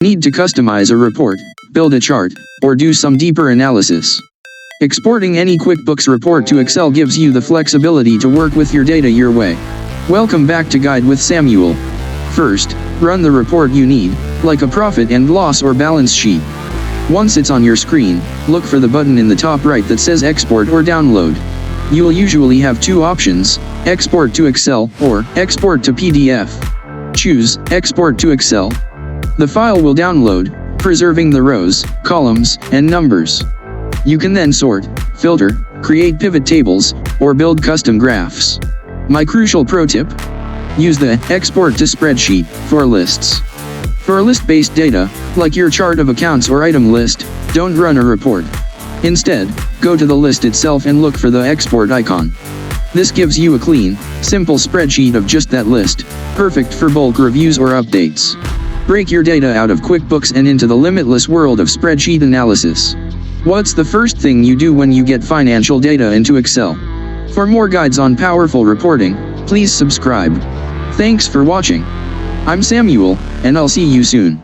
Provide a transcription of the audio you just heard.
Need to customize a report, build a chart, or do some deeper analysis? Exporting any QuickBooks report to Excel gives you the flexibility to work with your data your way. Welcome back to Guide with Samuel. First, run the report you need, like a profit and loss or balance sheet. Once it's on your screen, look for the button in the top right that says Export or Download. You will usually have two options, Export to Excel or Export to PDF. Choose Export to Excel. The file will download, preserving the rows, columns, and numbers. You can then sort, filter, create pivot tables, or build custom graphs. My crucial pro tip: use the Export to Spreadsheet for lists. For list-based data, like your chart of accounts or item list, don't run a report. Instead, go to the list itself and look for the export icon. This gives you a clean, simple spreadsheet of just that list, perfect for bulk reviews or updates. Break your data out of QuickBooks and into the limitless world of spreadsheet analysis. What's the first thing you do when you get financial data into Excel? For more guides on powerful reporting, please subscribe. Thanks for watching. I'm Samuel, and I'll see you soon.